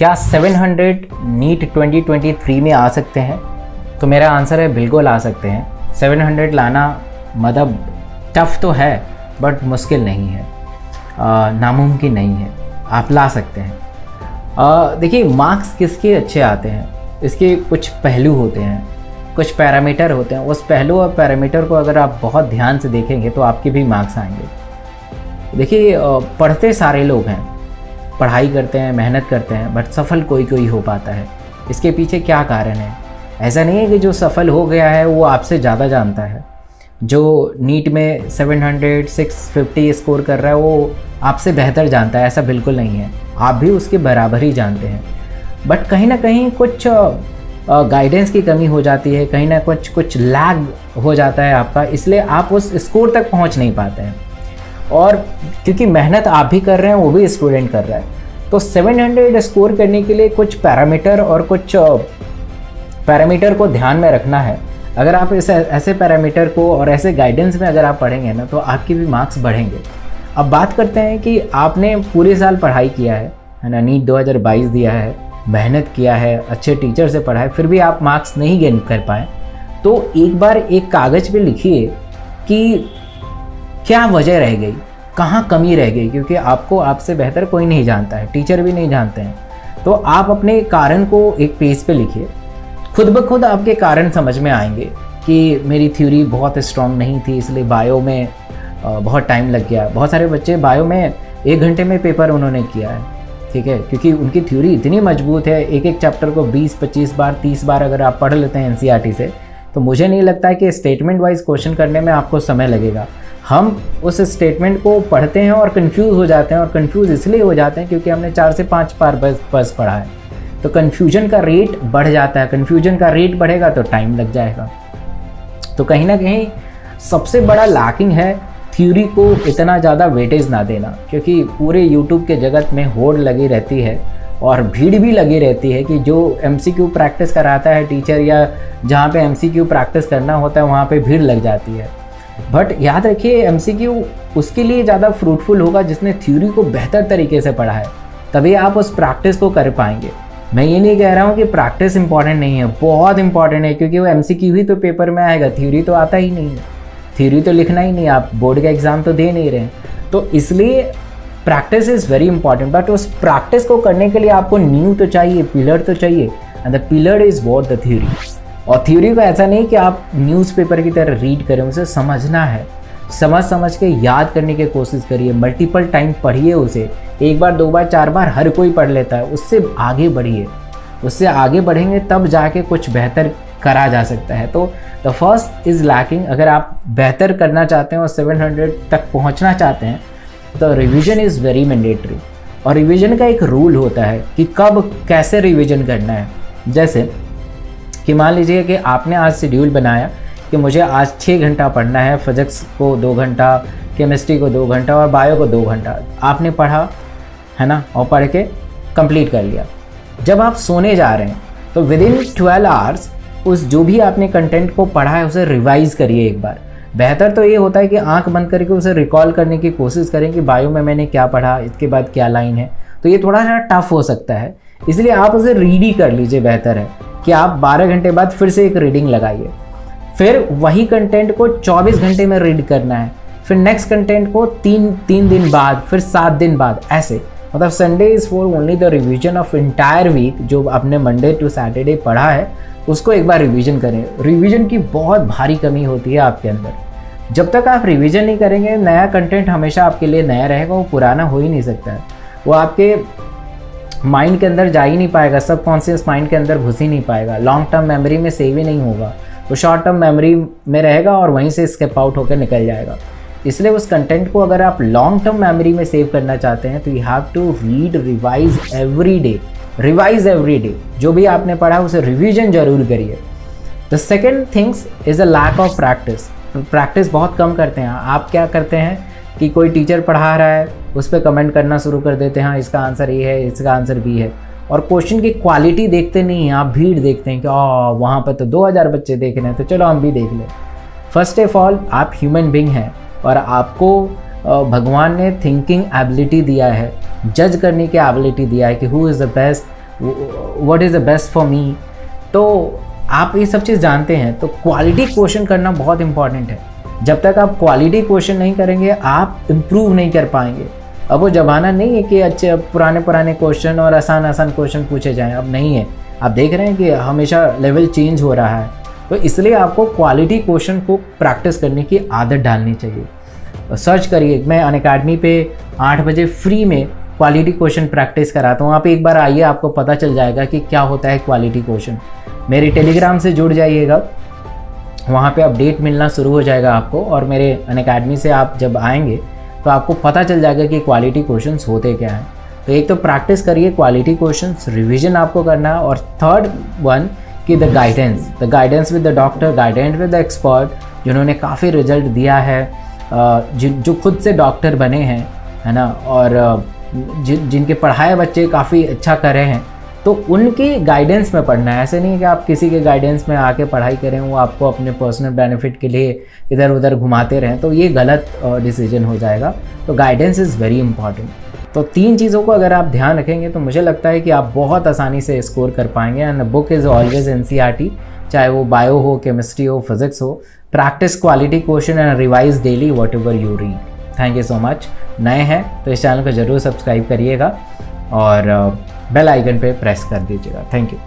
क्या 700 नीट 2023 में आ सकते हैं? तो मेरा आंसर है बिल्कुल आ सकते हैं। 700 लाना मतलब टफ तो है बट मुश्किल नहीं है, नामुमकिन नहीं है, आप ला सकते हैं। देखिए मार्क्स किसके अच्छे आते हैं, इसके कुछ पहलू होते हैं, कुछ पैरामीटर होते हैं। उस पहलू और पैरामीटर को अगर आप बहुत ध्यान से देखेंगे तो आपके भी मार्क्स आएंगे। देखिए पढ़ते सारे लोग हैं, पढ़ाई करते हैं, मेहनत करते हैं, बट सफल कोई कोई हो पाता है। इसके पीछे क्या कारण है? ऐसा नहीं है कि जो सफल हो गया है वो आपसे ज़्यादा जानता है। जो नीट में 700 650 स्कोर कर रहा है वो आपसे बेहतर जानता है, ऐसा बिल्कुल नहीं है। आप भी उसके बराबर ही जानते हैं, बट कहीं ना कहीं कुछ गाइडेंस की कमी हो जाती है, कहीं ना कुछ लैग हो जाता है आपका, इसलिए आप उस स्कोर तक पहुंच नहीं पाते हैं। और क्योंकि मेहनत आप भी कर रहे हैं, वो भी स्टूडेंट कर रहा है, तो 700 स्कोर करने के लिए कुछ पैरामीटर और कुछ पैरामीटर को ध्यान में रखना है। अगर आप ऐसे पैरामीटर को और ऐसे गाइडेंस में अगर आप पढ़ेंगे ना तो आपके भी मार्क्स बढ़ेंगे। अब बात करते हैं कि आपने पूरे साल पढ़ाई किया है ना, नीट 2022 दिया है, मेहनत किया है, अच्छे टीचर से पढ़ा है, फिर भी आप मार्क्स नहीं गेन कर पाए, तो एक बार एक कागज़ पे लिखिए कि क्या वजह रह गई, कहाँ कमी रह गई, क्योंकि आपको आपसे बेहतर कोई नहीं जानता है, टीचर भी नहीं जानते हैं। तो आप अपने कारण को एक पेज पे लिखिए, खुद ब खुद आपके कारण समझ में आएंगे कि मेरी थ्योरी बहुत स्ट्रांग नहीं थी इसलिए बायो में बहुत टाइम लग गया। बहुत सारे बच्चे बायो में 1 घंटे में पेपर उन्होंने किया है, ठीक है, क्योंकि उनकी थ्योरी इतनी मजबूत है। एक एक चैप्टर को 20-25 बार 30 बार अगर आप पढ़ लेते हैं एनसीईआरटी से, तो मुझे नहीं लगता है कि स्टेटमेंट वाइज क्वेश्चन करने में आपको समय लगेगा। हम उस स्टेटमेंट को पढ़ते हैं और कंफ्यूज हो जाते हैं, और कंफ्यूज इसलिए हो जाते हैं क्योंकि हमने 4 से 5 बार बस पढ़ा है, तो कन्फ्यूजन का रेट बढ़ जाता है। कन्फ्यूजन का रेट बढ़ेगा तो टाइम लग जाएगा। तो कहीं ना कहीं सबसे बड़ा लैकिंग है थ्योरी को इतना ज़्यादा वेटेज ना देना, क्योंकि पूरे यूट्यूब के जगत में होड़ लगी रहती है और भीड़ भी लगी रहती है कि जो एमसीक्यू प्रैक्टिस कराता है टीचर, या जहाँ पे एमसीक्यू प्रैक्टिस करना होता है वहाँ पे भीड़ लग जाती है। बट याद रखिए एमसीक्यू उसके लिए ज़्यादा फ्रूटफुल होगा जिसने थ्योरी को बेहतर तरीके से पढ़ा है, तभी आप उस प्रैक्टिस को कर पाएंगे। मैं ये नहीं कह रहा हूँ कि प्रैक्टिस इंपॉर्टेंट नहीं है, बहुत इंपॉर्टेंट है, क्योंकि वो एमसीक्यू ही तो पेपर में आएगा, थ्योरी तो आता ही नहीं है, थ्योरी तो लिखना ही नहीं, आप बोर्ड का एग्ज़ाम तो दे नहीं रहे। तो इसलिए practice is very important, but उस प्रैक्टिस को करने के लिए आपको नींव तो चाहिए, पिलर तो चाहिए, and the pillar is what the theory. और थ्योरी को ऐसा नहीं कि आप न्यूज़पेपर की तरह रीड करें, उसे समझना है, समझ के याद करने की कोशिश करिए, मल्टीपल टाइम पढ़िए उसे, 1 बार 2 बार 4 बार हर कोई पढ़ लेता है, उससे आगे बढ़िए, उससे आगे बढ़ेंगे तब जाके कुछ बेहतर करा जा सकता है। तो द फर्स्ट इज़ लैकिंग। अगर आप बेहतर करना चाहते हैं और 700 तक पहुंचना चाहते हैं तो रिवीजन इज़ वेरी मैंडेटरी। और रिवीजन का एक रूल होता है कि कब कैसे रिवीजन करना है। जैसे कि मान लीजिए कि आपने आज शेड्यूल बनाया कि मुझे आज 6 घंटा पढ़ना है, फिजिक्स को 2 घंटा, केमिस्ट्री को 2 घंटा और बायो को 2 घंटा। आपने पढ़ा है ना, और पढ़ के कंप्लीट कर लिया। जब आप सोने जा रहे हैं तो विदिन 12 आवर्स उस जो भी आपने कंटेंट को पढ़ा है उसे रिवाइज़ करिए एक बार। बेहतर तो ये होता है कि आंख बंद करके उसे रिकॉल करने की कोशिश करें कि बायो में मैंने क्या पढ़ा, इसके बाद क्या लाइन है। तो ये थोड़ा सा टफ हो सकता है, इसलिए आप उसे रीड ही कर लीजिए। बेहतर है कि आप 12 घंटे बाद फिर से एक रीडिंग लगाइए, फिर वही कंटेंट को 24 घंटे में रीड करना है, फिर नेक्स्ट कंटेंट को 3 दिन बाद, फिर 7 दिन बाद, ऐसे। मतलब Sunday is for only the revision of entire week. जो आपने मंडे टू सैटरडे पढ़ा है उसको एक बार रिवीजन करें। रिवीजन की बहुत भारी कमी होती है आपके अंदर। जब तक आप रिवीजन नहीं करेंगे, नया कंटेंट हमेशा आपके लिए नया रहेगा, वो पुराना हो ही नहीं सकता है, वो आपके माइंड के अंदर जा ही नहीं पाएगा, सबकॉन्शियस माइंड के अंदर घुस ही नहीं पाएगा, लॉन्ग टर्म मेमोरी में सेव ही नहीं होगा, वो शॉर्ट टर्म मेमोरी में रहेगा और वहीं से स्किप आउट होकर निकल जाएगा। इसलिए उस कंटेंट को अगर आप लॉन्ग टर्म मेमोरी में सेव करना चाहते हैं तो you have to read, revise every day, revise every day. जो भी आपने पढ़ा उसे रिवीजन जरूर करिए। The second things is a lack of practice. Practice बहुत कम करते हैं। आप क्या करते हैं कि कोई टीचर पढ़ा रहा है उस पर कमेंट करना शुरू कर देते हैं, हाँ इसका आंसर ये है, इसका आंसर बी है, और क्वेश्चन की क्वालिटी देखते नहीं हैं, आप भीड़ देखते हैं कि वहाँ पर तो 2000 बच्चे देख रहे हैं तो चलो हम भी देख लें। फर्स्ट ऑफ ऑल आप ह्यूमन बीइंग हैं और आपको भगवान ने थिंकिंग एबिलिटी दिया है, जज करने की एबिलिटी दिया है कि who is the best, what is the best for me. तो आप ये सब चीज़ जानते हैं, तो क्वालिटी क्वेश्चन करना बहुत इंपॉर्टेंट है। जब तक आप क्वालिटी क्वेश्चन नहीं करेंगे आप इम्प्रूव नहीं कर पाएंगे। अब वो ज़माना नहीं है कि अच्छे पुराने क्वेश्चन और आसान क्वेश्चन पूछे जाएं, अब नहीं है। आप देख रहे हैं कि हमेशा लेवल चेंज हो रहा है, तो इसलिए आपको क्वालिटी क्वेश्चन को प्रैक्टिस करने की आदत डालनी चाहिए। सर्च करिए, मैं अनअकैडमी पे 8 बजे फ्री में क्वालिटी क्वेश्चन प्रैक्टिस कराता हूँ। आप एक बार आइए, आपको पता चल जाएगा कि क्या होता है क्वालिटी क्वेश्चन। मेरे टेलीग्राम से जुड़ जाइएगा, वहाँ पे अपडेट मिलना शुरू हो जाएगा आपको, और मेरे अनअकैडमी से आप जब आएंगे तो आपको पता चल जाएगा कि क्वालिटी क्वेश्चंस होते क्या हैं। तो एक तो प्रैक्टिस करिए क्वालिटी क्वेश्चंस, रिवीजन आपको करना है, और थर्ड वन कि the guidance with the doctor, guidance with the expert जिन्होंने काफ़ी रिजल्ट दिया है, जो खुद से डॉक्टर बने हैं, है ना, और जिनके पढ़ाए बच्चे काफ़ी अच्छा कर रहे हैं, तो उनके गाइडेंस में पढ़ना है। ऐसे नहीं कि आप किसी के गाइडेंस में आके पढ़ाई करें, वो आपको अपने पर्सनल बेनिफिट के लिए इधर उधर घुमाते रहें, तो ये गलत डिसीजन हो जाएगा। तो गाइडेंस इज़ वेरी इंपॉर्टेंट। तो 3 चीज़ों को अगर आप ध्यान रखेंगे तो मुझे लगता है कि आप बहुत आसानी से स्कोर कर पाएंगे। And book is always NCERT, चाहे वो बायो हो, केमिस्ट्री हो, फिजिक्स हो। Practice quality question and revise daily what ever you read. Thank you so much. नए हैं तो इस चैनल को ज़रूर सब्सक्राइब करिएगा और बेल आइकन पे प्रेस कर दीजिएगा। Thank you.